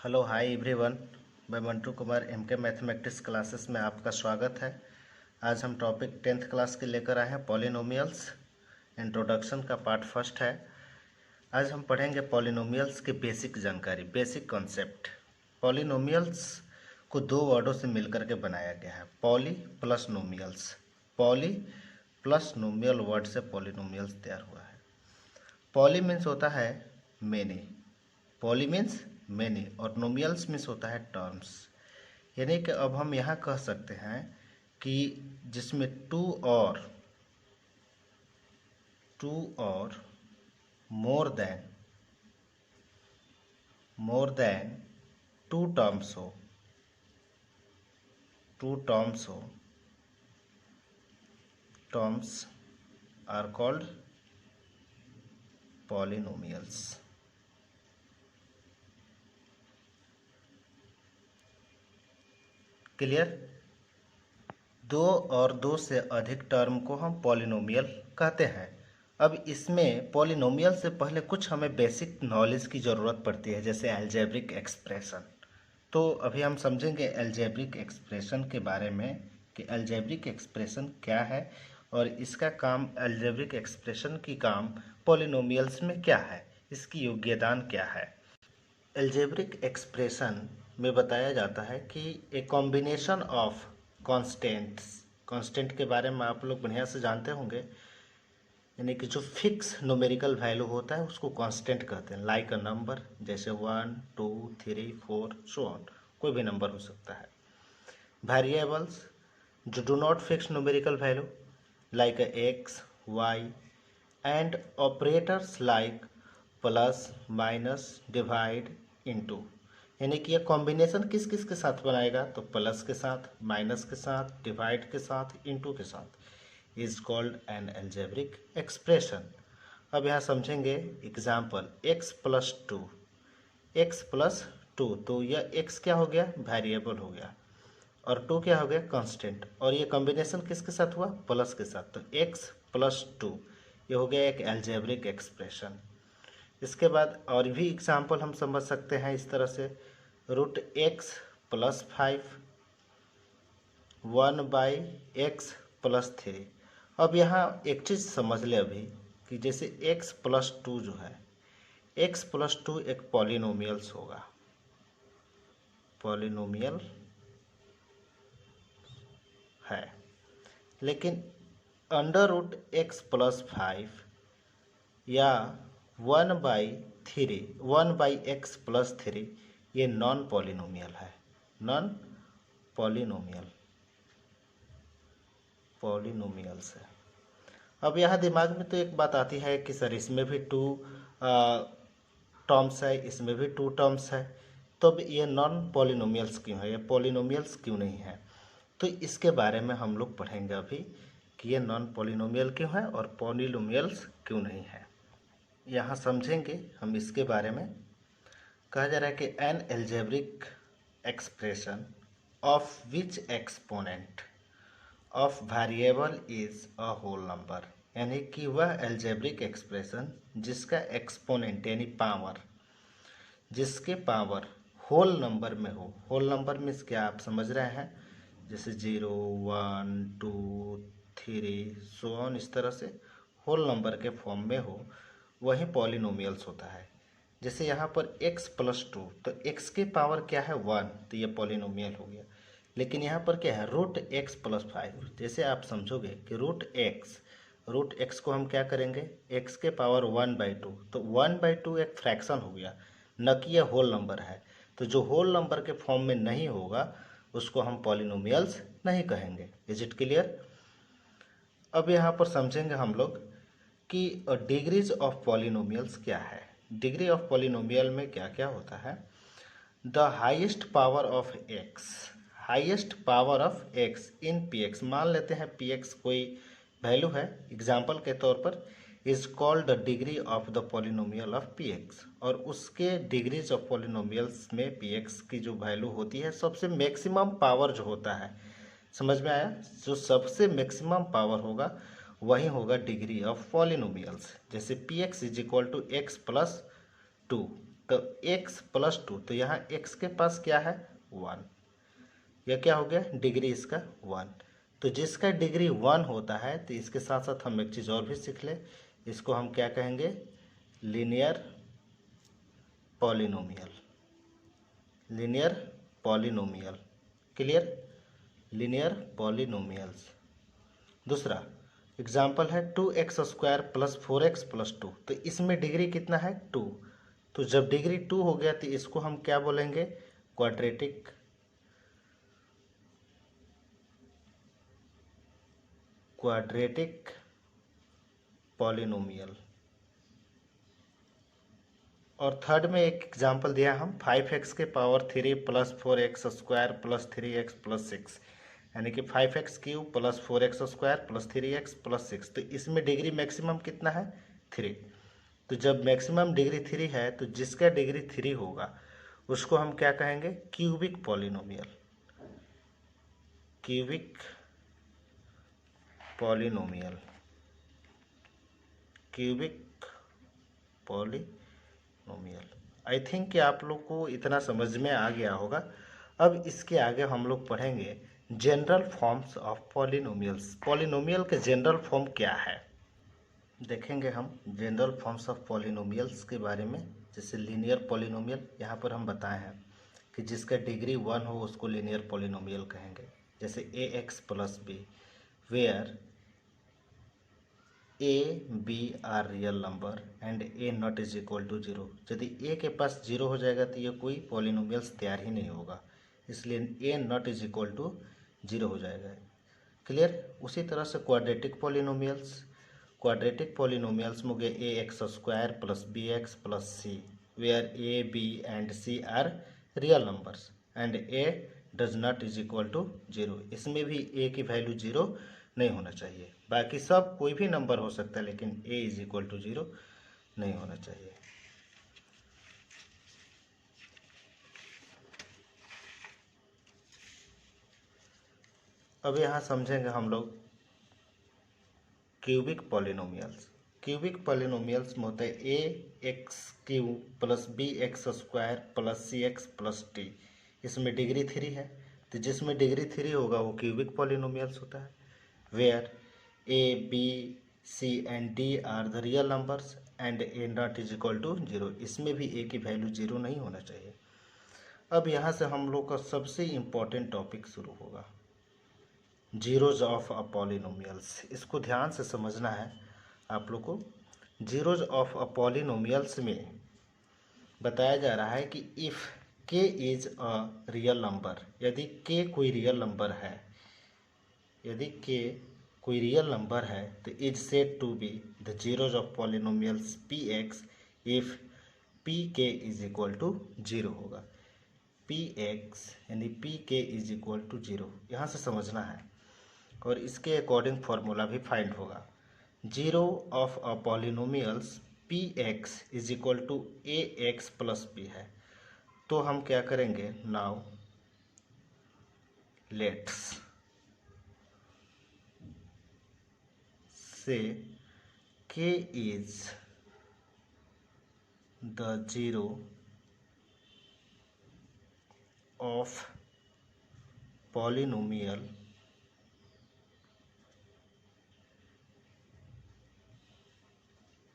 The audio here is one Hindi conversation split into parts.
Hello hi everyone. मैं Mantu Kumar MK mathematics classes में आपका स्वागत है। आज हम टॉपिक 10th क्लास के लेकर आए हैं पॉलिनोमियल्स। इंट्रोडक्शन का पार्ट फर्स्ट है। आज हम पढ़ेंगे पॉलिनोमियल्स की बेसिक जानकारी, बेसिक कॉन्सेप्ट। पॉलिनोमियल्स को दो वर्डों से मिलकर के बनाया गया है, poly plus नोमियल्स। Poly plus नोमियल word से पॉलिनोमियल्स तैयार हुआ है। पॉली मीन्स होता है मेनी, पॉली मीन्स मैनी, और नोमियल्स मीन्स होता है टर्म्स। यानी कि अब हम यहाँ कह सकते हैं कि जिसमें टू और मोर देन टू टर्म्स हो, terms are called polynomials. Clear? दो और दो से अधिक टर्म को हम पॉलिनोमियल कहते हैं। अब इसमें पॉलिनोमियल से पहले कुछ हमें बेसिक नॉलेज की ज़रूरत पड़ती है, जैसे अलजेब्रिक एक्सप्रेशन। तो अभी हम समझेंगे अलजेब्रिक एक्सप्रेशन के बारे में कि अलजेब्रिक एक्सप्रेशन क्या है और इसका काम, अलजेब्रिक एक्सप्रेशन की काम पॉलिनोमियल्स में क्या है, इसकी योग्यदान क्या है। अलजेब्रिक एक्सप्रेशन में बताया जाता है कि ए कॉम्बिनेशन ऑफ कांस्टेंट के बारे में आप लोग बढ़िया से जानते होंगे। यानी कि जो फिक्स न्यूमेरिकल वैल्यू होता है उसको कांस्टेंट कहते हैं। लाइक अ नंबर, जैसे 1 2 3 4 सो ऑन, कोई भी नंबर हो सकता है। वेरिएबल्स जो do not fix numerical value, like x y, and operators like plus minus divide into. यानी कि ये कॉम्बिनेशन किस किस के साथ बनाएगा, तो प्लस के साथ, माइनस के साथ, डिवाइड के साथ, इनटू के साथ, is called an algebraic expression. अब यहाँ समझेंगे एग्जाम्पल, x+2, तो यह x क्या हो गया, वेरिएबल हो गया, और 2 क्या हो गया, कांस्टेंट, और ये कॉम्बिनेशन किसके साथ हुआ, प्लस के साथ, तो x+2 ये हो गया एक अलजेब्रिक एक्सप्रेशन। इसके बाद और भी एग्जाम्पल हम समझ सकते हैं इस तरह से, √x+5, 1/x+3। अब यहाँ एक चीज़ समझ ले अभी कि जैसे x+2 जो है, x+2 एक पॉलिनोमियल्स होगा, पॉलिनोमियल है। लेकिन √x+5 या 1/x+3 ये नॉन पॉलिनोमियल है, नॉन पॉलिनोमियल्स है। अब यहाँ दिमाग में तो एक बात आती है कि सर इसमें भी टू टर्म्स है, इसमें भी टू टर्म्स है, तो अब ये नॉन पॉलिनोमियल्स क्यों है, ये पॉलिनोमियल्स क्यों नहीं है। तो इसके बारे में हम लोग पढ़ेंगे अभी कि ये नॉन पॉलिनोमियल क्यों है और पॉलिनोमियल्स क्यों नहीं है। यहाँ समझेंगे हम इसके बारे में। कहा जा रहा है कि an algebraic expression of which exponent of variable is a whole number. यानी कि वह अलजेब्रिक एक्सप्रेशन जिसका एक्सपोनेंट यानी पावर, जिसके पावर होल नंबर में हो। होल नंबर मीन्स क्या, आप समझ रहे हैं, जैसे 0 1 2 3 सो ऑन, इस तरह से होल नंबर के फॉर्म में हो, वही पॉलिनोमियल्स होता है। जैसे यहाँ पर x+2, तो x के पावर क्या है 1, तो ये पॉलिनोमियल हो गया। लेकिन यहाँ पर क्या है, √x+5। जैसे आप समझोगे कि √x को हम क्या करेंगे, x के पावर 1/2, तो 1/2 एक फ्रैक्शन हो गया, न कि यह होल नंबर है। तो जो होल नंबर के फॉर्म में नहीं होगा उसको हम पॉलिनोमियल्स नहीं कहेंगे। Is it clear? अब यहाँ पर समझेंगे हम लोग कि डिग्रीज ऑफ पॉलिनोमियल्स क्या है। डिग्री ऑफ पॉलिनोमियल में क्या क्या होता है। The highest power of x, highest power of x in P x, मान लेते हैं पी एक्स कोई वैल्यू है एग्जाम्पल के तौर पर, is called the degree of the polynomial of p x. और उसके डिग्रीज ऑफ पॉलिनोमियल्स में पी एक्स की जो वैल्यू होती है, सबसे मैक्सिमम पावर जो होता है, समझ में आया, जो सबसे मैक्सिमम पावर होगा वही होगा डिग्री ऑफ पॉलिनोमियल्स। जैसे p x is equal to x+2, तो x प्लस 2, तो यहाँ x के पास क्या है 1, यह क्या हो गया डिग्री इसका 1। तो जिसका डिग्री 1 होता है, तो इसके साथ साथ हम एक चीज़ और भी सीख ले, इसको हम क्या कहेंगे linear polynomial, linear polynomial, clear, linear polynomials. दूसरा एग्जाम्पल है 2x² प्लस 4x प्लस 2, तो इसमें डिग्री कितना है 2, तो जब डिग्री 2 हो गया तो इसको हम क्या बोलेंगे क्वाड्रेटिक पॉलिनोमियल। और थर्ड में एक एग्जाम्पल दिया हम 5x³ plus 4x² plus 3x plus 6, यानी कि 5x³ plus 4x² plus 3x plus 6, तो इसमें डिग्री मैक्सिमम कितना है 3। तो जब मैक्सिमम डिग्री 3 है, तो जिसका डिग्री 3 होगा उसको हम क्या कहेंगे cubic polynomial, cubic polynomial, cubic polynomial. I think कि आप लोग को इतना समझ में आ गया होगा। अब इसके आगे हम लोग पढ़ेंगे general forms of polynomials. Polynomial के जनरल फॉर्म क्या है देखेंगे हम, जनरल फॉर्म्स ऑफ पॉलिनोमियल्स के बारे में। जैसे लीनियर पॉलिनोमियल, यहाँ पर हम बताए हैं कि जिसका डिग्री 1 हो उसको लीनियर पॉलिनोमियल कहेंगे। जैसे ax plus b, where a b are real number and a not is equal to 0। यदि a के पास 0 हो जाएगा तो ये कोई पॉलिनोमियल्स तैयार ही नहीं होगा, इसलिए a not is equal to 0 हो जाएगा, क्लियर। उसी तरह से क्वाड्रेटिक पॉलिनोमियल्स, क्वाड्रेटिक पॉलिनोमियल्स में गए ax² plus bx plus c, where a b and c are real numbers and a does not is equal to 0। इसमें भी a की वैल्यू 0 नहीं होना चाहिए, बाकी सब कोई भी नंबर हो सकता है लेकिन a इज इक्वल टू 0 नहीं होना चाहिए। अब यहाँ समझेंगे हम लोग क्यूबिक पॉलिनोमियल्स। क्यूबिक पॉलिनोमियल्स में होता है ax³ plus bx² plus cx plus t, इसमें डिग्री 3 है, तो जिसमें डिग्री 3 होगा वो क्यूबिक पॉलिनोमियल्स होता है। Where a b c and d are the real numbers and a not is equal to 0, इसमें भी a की वैल्यू 0 नहीं होना चाहिए। अब यहाँ से हम लोग का सबसे इम्पोर्टेंट टॉपिक शुरू होगा, जीरोज ऑफ अ पॉलिनोमियल्स। इसको ध्यान से समझना है आप लोग को। जीरोज ऑफ अ पॉलिनोमियल्स में बताया जा रहा है कि if k is a real number, यदि k कोई रियल नंबर है, यदि k कोई रियल नंबर है तो is said to be the zeros of polynomials px if pk is equal to 0 होगा। px यानी pk इज इक्वल टू 0, यहाँ से समझना है, और इसके अकॉर्डिंग फार्मूला भी फाइंड होगा। Zero of a polynomials px is equal to ax plus b है, तो हम क्या करेंगे now let's say k is the zero of polynomial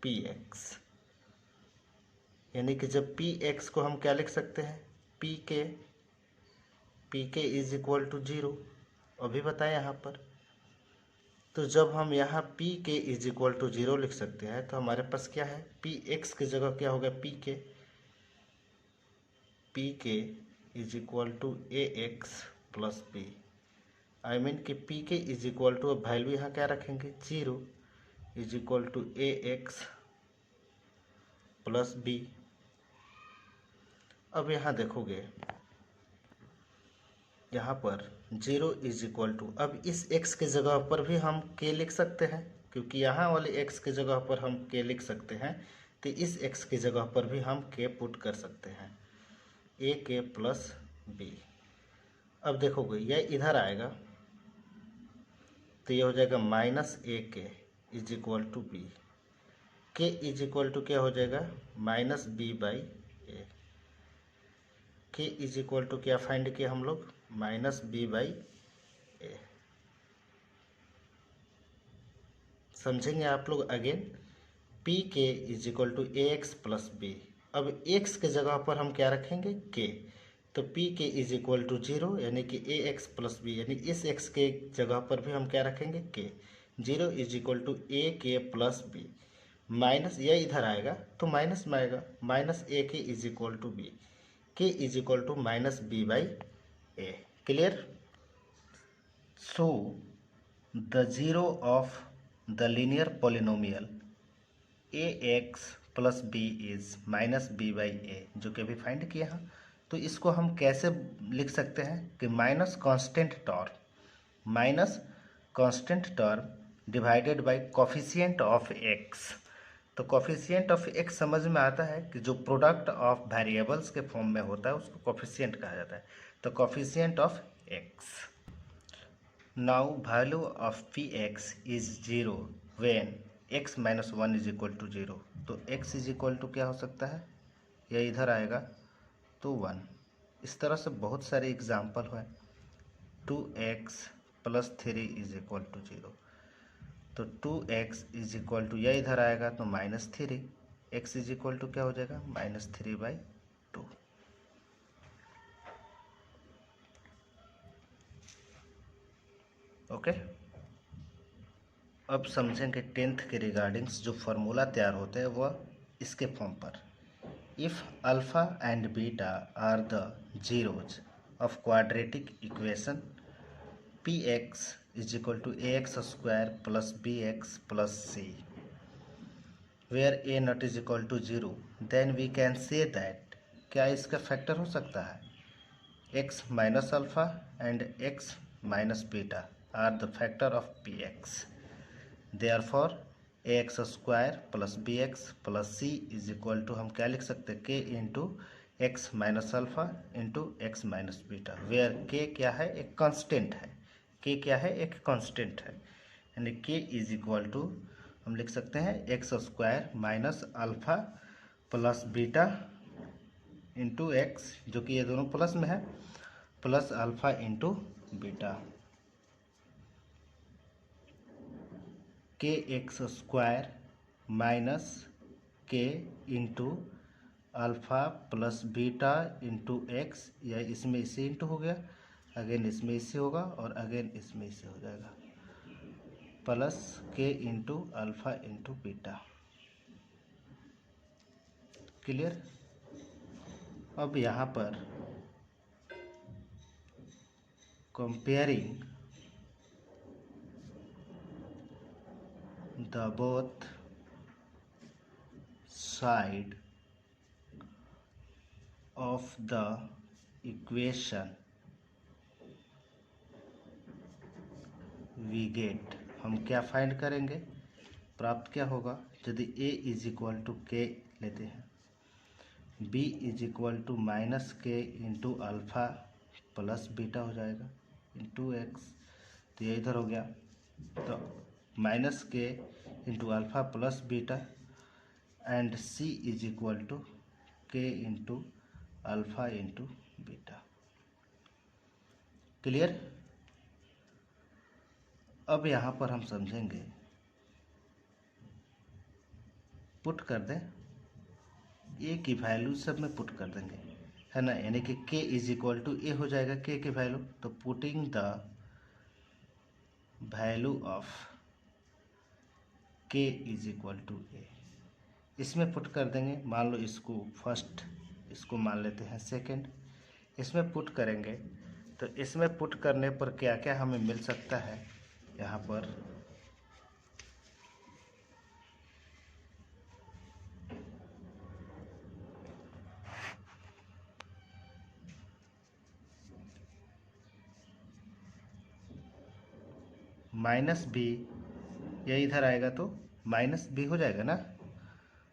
px, यानी कि जब px को हम क्या लिख सकते हैं pk इज इक्वल टू 0, अभी बताएं यहाँ पर। तो जब हम यहाँ pk इज इक्वल टू 0 लिख सकते हैं तो हमारे पास क्या है px की जगह क्या होगा pk is equal to ax plus b, I mean कि pk इज इक्वल टू, अब वैल्यू यहाँ क्या रखेंगे 0 is equal to ax plus b। अब यहाँ देखोगे यहाँ पर 0 इज इक्वल टू, अब इस x के जगह पर भी हम k लिख सकते हैं, क्योंकि यहाँ वाले x के जगह पर हम k लिख सकते हैं, तो इस x की जगह पर भी हम k पुट कर सकते हैं ak प्लस b। अब देखोगे यह इधर आएगा तो ये हो जाएगा minus ak is equal to b, k is equal to क्या हो जाएगा minus b by a. K is equal to क्या फाइंड किया हम लोग, माइनस बी बाई ए। समझेंगे आप लोग again. P k is equal to a x plus b. अब एक्स के जगह पर हम क्या रखेंगे, के। तो P k is equal to zero, यानी कि ए एक्स प्लस बी, यानी इस एक्स के जगह पर भी हम क्या रखेंगे, के। जीरो इज इक्वल टू ए के प्लस बी, माइनस यह इधर आएगा तो माइनस में आएगा, minus a k is equal to b, k is equal to minus b by a. Clear. So the zero of the linear polynomial a x plus b is minus b by a, जो कि अभी फाइंड किया है। तो इसको हम कैसे लिख सकते हैं कि minus constant term divided by coefficient of x. तो कोफिशिएंट ऑफ एक्स समझ में आता है कि जो प्रोडक्ट ऑफ वेरिएबल्स के फॉर्म में होता है उसको कोफिशिएंट कहा जाता है। तो coefficient of x. Now value of p x is zero when x minus one is equal to zero. तो एक्स इज इक्वल टू क्या हो सकता है, यह इधर आएगा तो वन। इस तरह से बहुत सारे एग्जाम्पल हुए। Two x plus three is equal to zero. तो two x is equal to यह इधर आएगा तो minus three, x is equal to क्या हो जाएगा, minus three by two. Okay. अब समझेंगे टेंथ के रिगार्डिंग्स जो फार्मूला तैयार होते हैं वह इसके फॉर्म पर। If alpha and beta are the zeros of quadratic equation p x is equal to a x square plus b x plus c, where a not is equal to zero, then we can say that, क्या इसका फैक्टर हो सकता है, x minus alpha and x minus beta are the factor of p x. Therefore a x square plus b x plus c is equal to हम क्या लिख सकते हैं, k into x minus alpha into x minus beta, where k क्या है, एक कांस्टेंट है। के क्या है, एक कांस्टेंट है, यानी के इज इक्वल टू हम लिख सकते हैं x square minus alpha plus beta into x, जो कि ये दोनों प्लस में है, प्लस अल्फ़ा इंटू बीटा, के x square minus k into alpha plus beta into x, या इसमें इसे इंटू हो गया, अगेन इसमें इसे होगा और अगेन इसमें इसे हो जाएगा, प्लस के into alpha into beta. Clear. अब यहाँ पर comparing the both side of the equation we get, हम क्या फाइंड करेंगे, प्राप्त क्या होगा, यदि a इज इक्वल टू के लेते हैं, b is equal to minus k into alpha plus beta हो जाएगा इंटू एक्स, तो ये इधर हो गया, तो minus k into alpha plus beta and c is equal to k into alpha into beta. Clear. अब यहाँ पर हम समझेंगे, पुट कर दें, ए की वैल्यू सब में पुट कर देंगे, है ना, यानी कि के इज इक्वल टू ए हो जाएगा के की वैल्यू, तो पुटिंग द वैल्यू ऑफ के इज इक्वल टू ए, इसमें पुट कर देंगे। मान लो इसको फर्स्ट, इसको मान लेते हैं सेकंड, इसमें पुट करेंगे तो इसमें पुट करने पर क्या क्या हमें मिल सकता है, यहाँ पर माइनस बी, ये इधर आएगा तो माइनस बी हो जाएगा ना,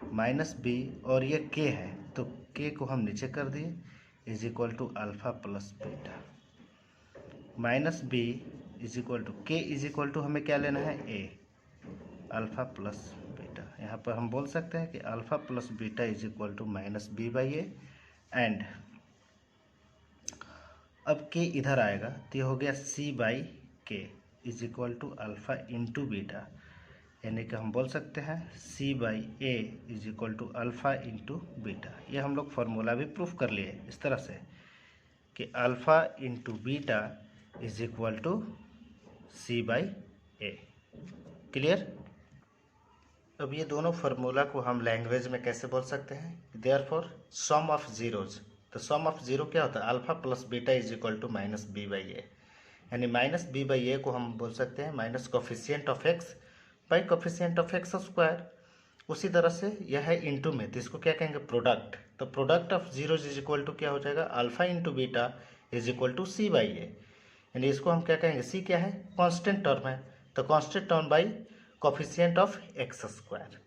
माइनस बी, और ये के है तो के को हम नीचे कर दिए, is equal to alpha plus beta, minus b is equal to k is equal to हमें क्या लेना है, ए अल्फ़ा प्लस बीटा, यहाँ पर हम बोल सकते हैं कि alpha plus beta is equal to minus b by a, and अब के इधर आएगा तो ये हो गया c by k is equal to alpha into beta, यानी कि हम बोल सकते हैं c by a is equal to alpha into beta. ये हम लोग फार्मूला भी प्रूफ कर लिए इस तरह से कि alpha into beta is equal to c by a. Clear? अब ये दोनों फार्मूला को हम लैंग्वेज में कैसे बोल सकते हैं? देयरफॉर सम ऑफ जीरोज, तो सम ऑफ जीरो क्या होता है? Alpha plus beta is equal to minus b by a, यानी माइनस बी बाई ए को हम बोल सकते हैं minus coefficient of x by coefficient of x square. उसी तरह से यह है इंटू में, तो इसको क्या कहेंगे? प्रोडक्ट। तो product of zeros is equal to क्या हो जाएगा? Alpha into beta is equal to c by a, यानी इसको हम क्या कहेंगे? सी क्या है? कांस्टेंट टर्म है, तो constant term by coefficient of x square.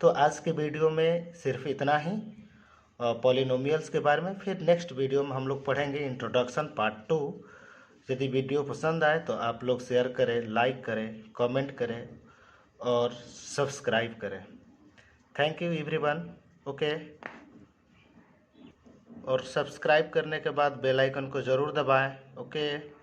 तो आज के वीडियो में सिर्फ इतना ही पॉलिनोमियल्स के बारे में। फिर नेक्स्ट वीडियो में हम लोग पढ़ेंगे इंट्रोडक्शन पार्ट 2। यदि वीडियो पसंद आए तो आप लोग शेयर करें, लाइक करें, कमेंट करें और सब्सक्राइब करें। Thank you everyone. ओके, और सब्सक्राइब करने के बाद बेल आइकन को ज़रूर दबाएं। ओके।